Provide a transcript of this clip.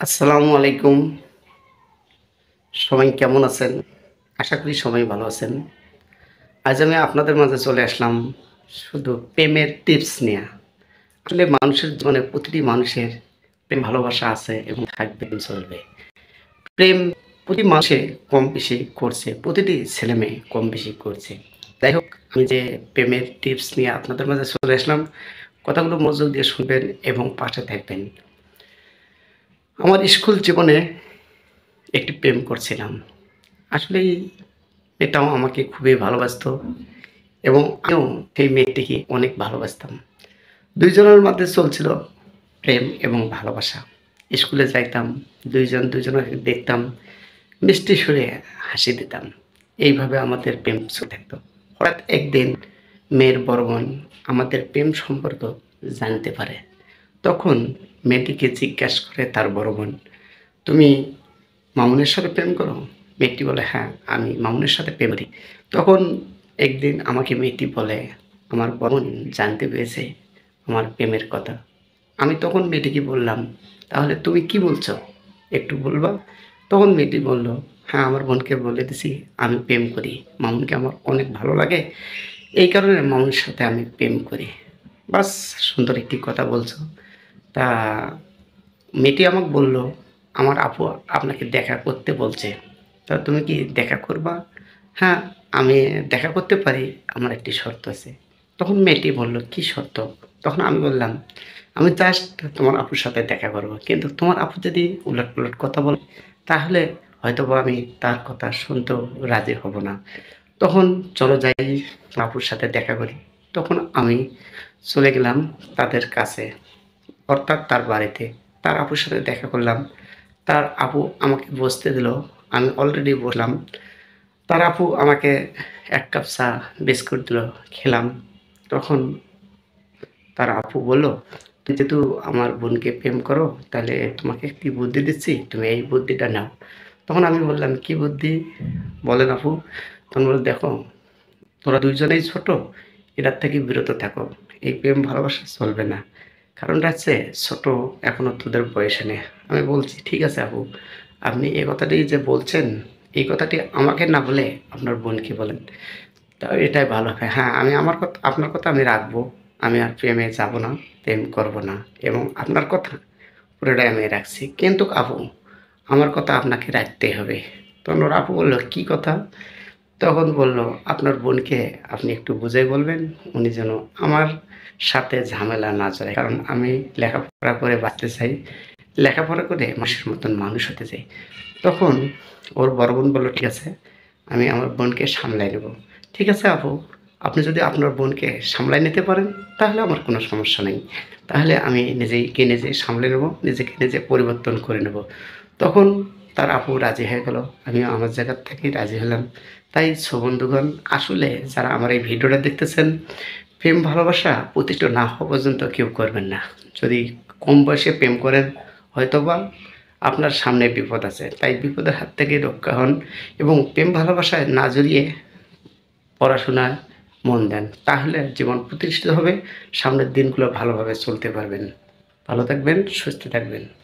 আসসালামু আলাইকুম। সবাই কেমন আছেন? আশা করি সবাই ভালো আছেন। আজ আমি আপনাদের মাঝে চলে আসলাম শুধু প্রেমের টিপস নিয়া। আসলে মানুষের জীবনে প্রতিটি মানুষের প্রেম ভালোবাসা আছে এবং থাকবে, চলবে। প্রেম প্রতি মাসে কম বেশি করছে। প্রতিটি ছেলেমেয়ে কম বেশি করছে। যাই হোক, আমি যে প্রেমের টিপস নিয়ে আপনাদের মাঝে চলে আসলাম, কথাগুলো মনোযোগ দিয়ে শুনবেন এবং পাশে থাকবেন। আমার স্কুল জীবনে একটি প্রেম করছিলাম। আসলেই মেয়েটাও আমাকে খুবই ভালোবাসতো এবং আমিও সেই মেয়েটিকে অনেক ভালোবাসতাম। ২ জনের মধ্যে চলছিল প্রেম এবং ভালোবাসা। স্কুলে যাইতাম, ২ জন ২ জনকে দেখতাম, মিষ্টি সুরে হাসি দিতাম। এইভাবে আমাদের প্রেম চলতে থাকতো। হঠাৎ একদিন মেয়ের বড় বোন আমাদের প্রেম সম্পর্ক জানতে পারে। তখন মেয়েটিকে জিজ্ঞাসা করে তার বড় বোন, "তুমি মামুনের সাথে প্রেম করো?" মেয়েটি বলে, "হ্যাঁ, আমি মামুনের সাথে প্রেম করি।" তখন একদিন আমাকে মেয়েটি বলে, "আমার বোন জানতে পেরেছে আমার প্রেমের কথা।" আমি তখন মেয়েটিকে বললাম, "তাহলে তুমি কি বলছো? একটু বলবা?" তখন মেয়েটি বলল, "হ্যাঁ, আমার বোনকে বলে দিছি আমি প্রেম করি। মামুনকে আমার অনেক ভালো লাগে। এই কারণে মামুনের সাথে আমি প্রেম করি।" বাস, সুন্দর একটি কথা বলছো। তা মেয়েটি আমাকে বলল, "আমার আপু আপনাকে দেখা করতে বলছে। তা তুমি কি দেখা করবা?" "হ্যাঁ, আমি দেখা করতে পারি। আমার একটি শর্ত আছে।" তখন মেয়েটি বলল, "কি শর্ত?" তখন আমি বললাম, "আমি জাস্ট তোমার আপুর সাথে দেখা করব। কিন্তু তোমার আপু যদি উলটপালট কথা বলে, তাহলে হয়তোবা আমি তার কথা শুনতেও রাজি হব না। তখন চলো যাই, আপুর সাথে দেখা করি।" তখন আমি চলে গেলাম তাদের কাছে, অর্থাৎ তার বাড়িতে। তার আপুর সাথে দেখা করলাম। তার আপু আমাকে বসতে দিল। আমি অলরেডি বসলাম। তার আপু আমাকে ১ কাপ চা, বিস্কুট দিল, খেলাম। তখন তার আপু বলল, "তুমি যেহেতু আমার বোনকে প্রেম করো, তাহলে তোমাকে একটি বুদ্ধি দিচ্ছি, তুমি এই বুদ্ধিটা নাও।" তখন আমি বললাম, "কি বুদ্ধি? বলেন আপু।" তখন বলল, "দেখো, তোরা ২ জনেই ছোট, এটার থেকে বিরত থাকো। এই প্রেম ভালোবাসা চলবে না। কারণটা হচ্ছে ছোট, এখনো তোদের বয়সে নেই।" আমি বলছি, "ঠিক আছে আপু, আপনি এই কথাটি যে বলছেন, এই কথাটি আমাকে না বলে আপনার বোনকে বলেন। তাও এটাই ভালো হবে। হ্যাঁ, আমি আমার কথা, আপনার কথা আমি রাখবো। আমি আর প্রেমে যাব না, প্রেম করব না এবং আপনার কথা পুরোটাই আমি রাখছি। কিন্তু আপু, আমার কথা আপনাকে রাখতেই হবে।" তখন ওর আপু বলল, "কি কথা?" তখন বলল, "আপনার বোনকে আপনি একটু বুঝাই বলবেন, উনি যেন আমার সাথে ঝামেলা না জড়ায়। কারণ আমি লেখাপড়া করে বাঁচতে চাই। লেখাপড়া করে মানুষের মতন মানুষ হতে চাই।" তখন ওর বড় বোন বলল, "ঠিক আছে, আমি আমার বোনকে সামলায় নেব।" "ঠিক আছে আপু, আপনি যদি আপনার বোনকে সামলায় নিতে পারেন, তাহলে আমার কোনো সমস্যা নেই। তাহলে আমি নিজেকে নিজে সামলে নেব, নিজেকে নিজে পরিবর্তন করে নেব।" তখন তার আপু রাজি হয়ে গেল। আমিও আমার জায়গা থেকেই রাজি হলাম। তাই বন্ধুগণ, আসলে যারা আমার এই ভিডিওটা দেখতেছেন, প্রেম ভালোবাসা প্রতিষ্ঠিত না হওয়া পর্যন্ত কেউ করবেন না। যদি কম বয়সে প্রেম করেন, হয়তোবা আপনার সামনে বিপদ আছে। তাই বিপদের হাত থেকে রক্ষা হন এবং প্রেম ভালোবাসায় না জড়িয়ে পড়াশোনায় মন দেন। তাহলে জীবন প্রতিষ্ঠিত হবে, সামনের দিনগুলো ভালোভাবে চলতে পারবেন। ভালো থাকবেন, সুস্থ থাকবেন।